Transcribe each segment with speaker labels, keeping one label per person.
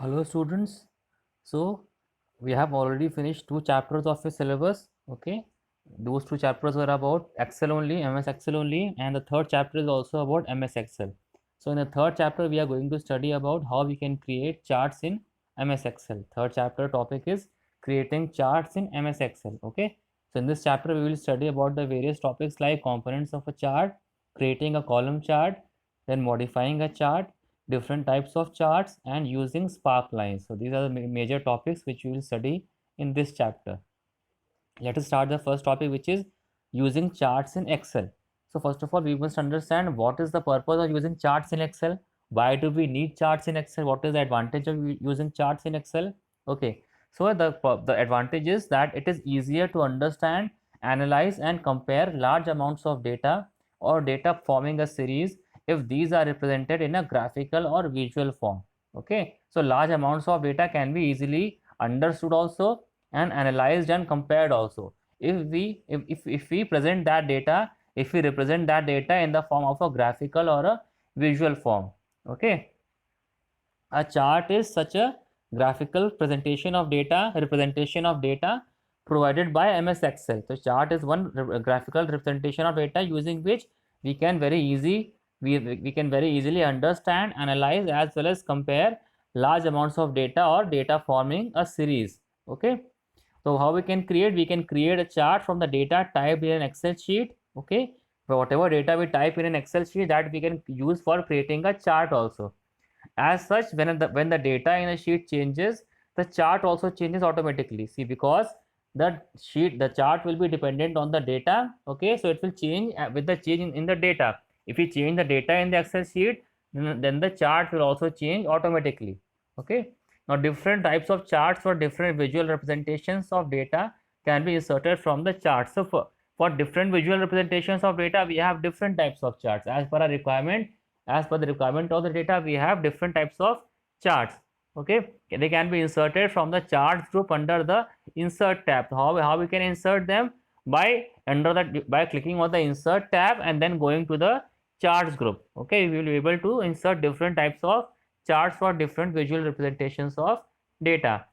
Speaker 1: Hello students. So we have already finished two chapters of a syllabus. Okay. Those two chapters were about Excel only, MS Excel only, and the third chapter is also about MS Excel. So in the third chapter, we are going to study about how we can create charts in MS Excel. Third chapter topic is creating charts in MS Excel. Okay. So in this chapter, we will study about the various topics like components of a chart, creating a column chart, then modifying a chart, different types of charts, and using spark lines. So these are the major topics which we will study in this chapter. Let us start the first topic, which is using charts in Excel. So first of all, we must understand what is the purpose of using charts in Excel. Why do we need charts in Excel? What is the advantage of using charts in Excel? Okay, so the advantage is that it is easier to understand, analyze, and compare large amounts of data or data forming a series if these are represented in a graphical or visual form. Okay, so large amounts of data can be easily understood also and analyzed and compared also. If we present that data, if we represent that data in the form of a graphical or a visual form. Okay, a chart is such a graphical presentation of data, representation of data provided by MS Excel. So chart is one graphical representation of data using which we can very easy we can very easily understand, analyze, as well as compare large amounts of data or data forming a series. Okay, so how we can create a chart from the data typed in an Excel sheet. Okay, so whatever data we type in an Excel sheet, that we can use for creating a chart also. As such, when the data in a sheet changes, the chart also changes automatically. See, because the chart will be dependent on the data. Okay, so it will change with the change in the data. If we change the data in the Excel sheet, then the chart will also change automatically. Okay, now different types of charts for different visual representations of data can be inserted from the chart. So for different visual representations of data, we have different types of charts as per our requirement. As per the requirement of the data, we have different types of charts. Okay, they can be inserted from the charts group under the insert tab. How we can insert them? By clicking on the insert tab and then going to the charts group. Okay, we will be able to insert different types of charts for different visual representations of data,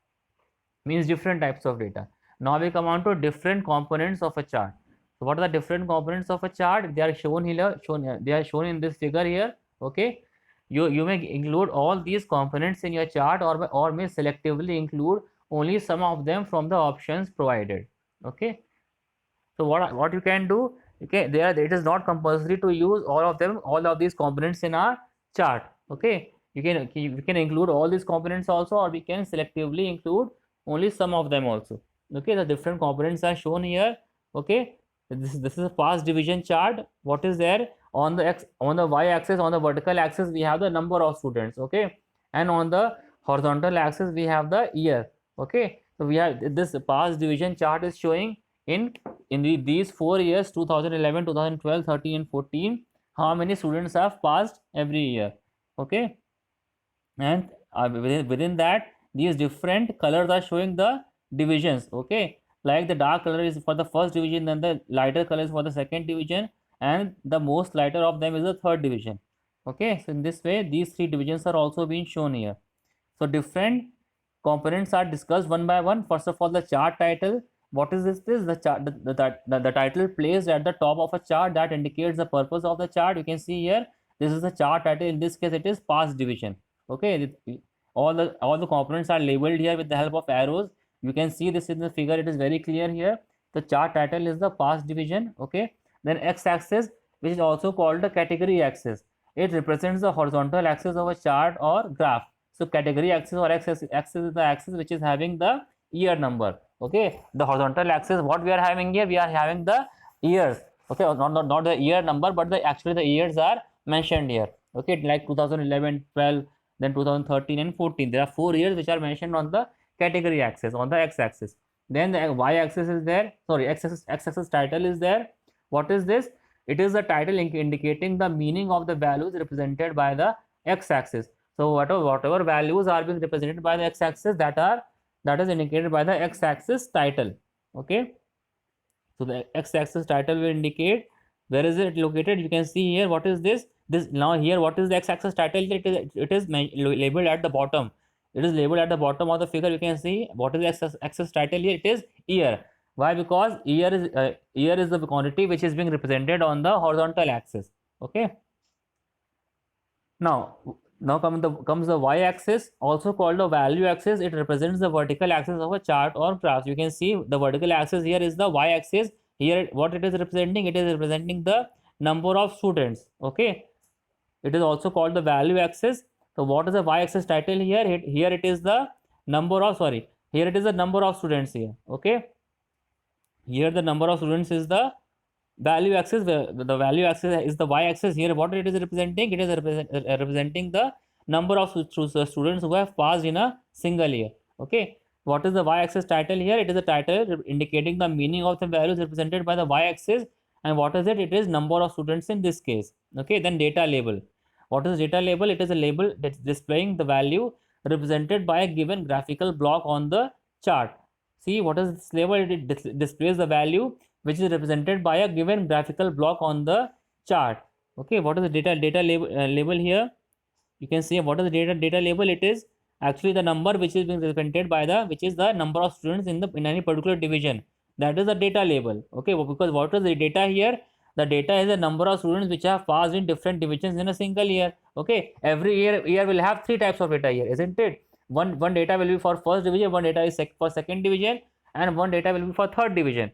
Speaker 1: means different types of data. Now we come on to different components of a chart. So what are the different components of a chart? They are shown here, they are shown in this figure here. Okay, you may include all these components in your chart, or may selectively include only some of them from the options provided. Okay, so what you can do, okay, it is not compulsory to use all of these components in our chart. Okay, we can include all these components also, or we can selectively include only some of them also. Okay, the different components are shown here. Okay, this is a fast division chart. What is there on the y axis? On the vertical axis we have the number of students. Okay, and on the horizontal axis we have the year. Okay, so we have this past division chart is showing in these 4 years, 2011, 2012, 13, and 14, how many students have passed every year. Okay, and within that, these different colors are showing the divisions. Okay, like the dark color is for the first division, then the lighter color is for the second division, and the most lighter of them is the third division. Okay, so in this way, these three divisions are also being shown here. So different components are discussed one by one. First of all, the chart title. What is this? The chart, the title placed at the top of a chart that indicates the purpose of the chart. You can see here, this is the chart title. In this case, it is past division. Okay, all the components are labeled here with the help of arrows. You can see this in the figure. It is very clear here. The chart title is the past division. Okay, then x-axis, which is also called the category axis. It represents the horizontal axis of a chart or graph. So category axis or axis is the axis which is having the year number. Okay, the horizontal axis, what we are having here, we are having the years. Okay, not the year number, but actually the years are mentioned here. Okay, like 2011, 12, then 2013 and 14. There are 4 years which are mentioned on the category axis, on the x-axis. Then the y-axis is there. Sorry, x-axis title is there. What is this? It is the title indicating the meaning of the values represented by the x-axis. So whatever values are being represented by the x-axis, that is indicated by the x-axis title. Okay, so the x-axis title will indicate where is it located. You can see here, what is this now here, what is the x-axis title? It is labeled at the bottom. It is labeled at the bottom of the figure. You can see what is the axis title here. It is year. Why? Because year is the quantity which is being represented on the horizontal axis. Okay. Now comes the y-axis, also called the value axis. It represents the vertical axis of a chart or graph. You can see the vertical axis here is the y-axis. Here, what it is representing? It is representing the number of students. Okay, it is also called the value axis. So, what is the y-axis title here? Here it is the number of here it is the number of students here. Okay, here the number of students is the value axis. The value axis is the y-axis. Here what it is representing? It is representing the number of students who have passed in a single year. Okay, what is the y-axis title here? It is a title indicating the meaning of the values represented by the y-axis. And what is it? It is number of students in this case. Okay, then data label. What is data label? It is a label that's displaying the value represented by a given graphical block on the chart. See, what is this label? It displays the value which is represented by a given graphical block on the chart. Okay, what is the data label here? You can see what is the data label. It is actually the number which is being represented by the which is the number of students in any particular division. That is the data label. Okay, because what is the data here? The data is the number of students which have passed in different divisions in a single year. Okay, every year will have three types of data here, isn't it? One data will be for first division, one data is for second division, and one data will be for third division.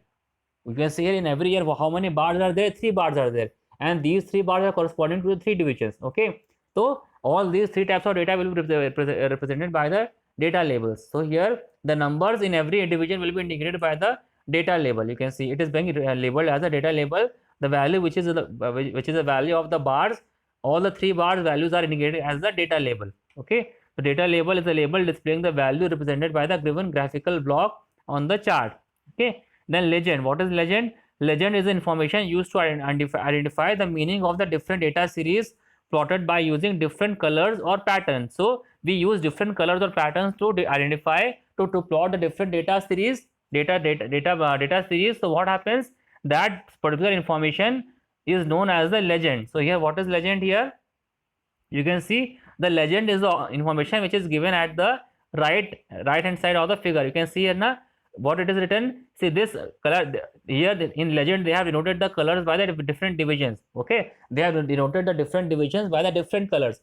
Speaker 1: You can see here in every year how many bars are there? 3 bars are there, and these 3 bars are corresponding to the 3 divisions. Okay, so all these 3 types of data will be represented by the data labels. So here the numbers in every division will be indicated by the data label. You can see it is being labeled as a data label. The value which is the value of the bars, all the 3 bars values are indicated as the data label. Okay, the data label is a label displaying the value represented by the given graphical block on the chart. Okay, then legend. What is legend? Legend is information used to identify the meaning of the different data series plotted by using different colors or patterns. So we use different colors or patterns to identify to plot the different data series. Data series. So what happens? That particular information is known as the legend. So here, what is legend here? You can see the legend is the information which is given at the right hand side of the figure. You can see here now what it is written. See this color here in legend, they have denoted the colors by the different divisions. Okay, they have denoted the different divisions by the different colors.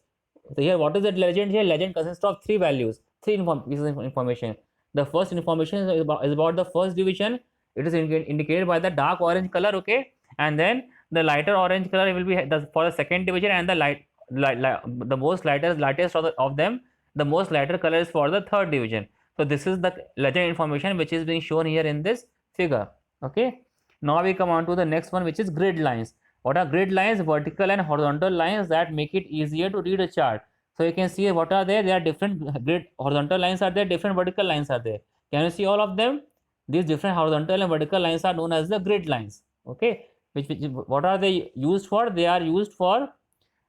Speaker 1: So here, what is the legend here? Legend consists of 3 values, 3 pieces of information. The first information is about the first division. It is indicated by the dark orange color. Okay, and then the lighter orange color will be for the second division, and the most lightest of them, the most lighter color is for the third division. So this is the legend information which is being shown here in this figure. Okay, now we come on to the next one, which is grid lines. What are grid lines? Vertical and horizontal lines that make it easier to read a chart. So you can see what are there. There are different grid horizontal lines are there, different vertical lines are there. Can you see all of them? These different horizontal and vertical lines are known as the grid lines. Okay, what are they used for? They are used for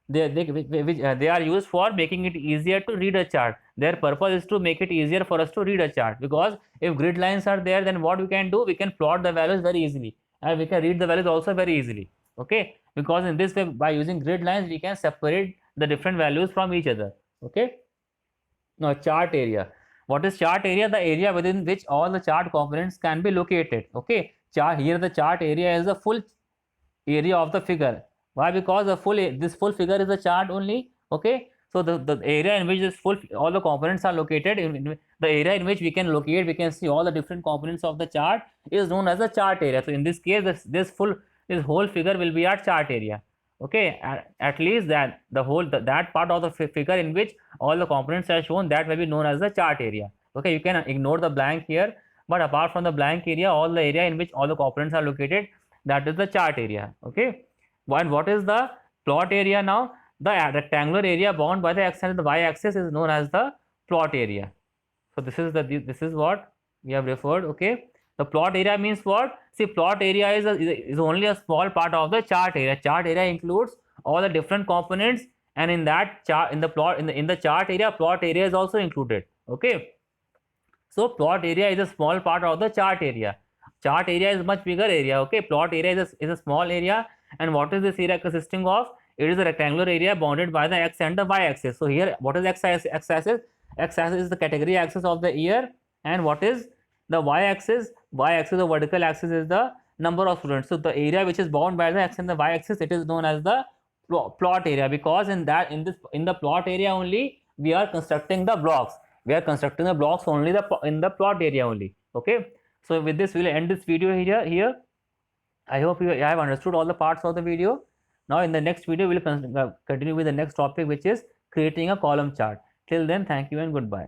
Speaker 1: they are used for making it easier to read a chart. Their purpose is to make it easier for us to read a chart, because if grid lines are there, then what we can do, we can plot the values very easily, and we can read the values also very easily. Okay, because in this way, by using grid lines, we can separate the different values from each other. Okay, now chart area. What is chart area? The area within which all the chart components can be located. Okay, here the chart area is the full area of the figure. Why? Because this full figure is a chart only. Okay, so the area in which all the components are located, in the area in which we can see all the different components of the chart is known as the chart area. So in this case, this whole figure will be our chart area. Okay, at least that that part of the figure in which all the components are shown, that may be known as the chart area. Okay, you can ignore the blank here, but apart from the blank area, all the area in which all the components are located, that is the chart area. Okay, and what is the plot area now? The rectangular area bound by the x and the y axis is known as the plot area. So this is what we have referred. Okay, the plot area means what? See, plot area is only a small part of the chart area. Chart area includes all the different components, and in that chart, in the chart area, plot area is also included. Okay, so plot area is a small part of the chart area. Chart area is much bigger area. Okay, plot area is a small area. And what is this area consisting of? It is a rectangular area bounded by the x and the y axis. So here, what is x axis? X-axis is the category axis of the year, and what is the y-axis? Y-axis, the vertical axis, is the number of students. So the area which is bound by the x and the y-axis, it is known as the plot area, because in the plot area only we are constructing the blocks. We are constructing the blocks only in the plot area only. Okay. So with this, we will end this video here. I hope you have understood all the parts of the video. Now in the next video, we will continue with the next topic, which is creating a column chart. Till then, thank you and goodbye.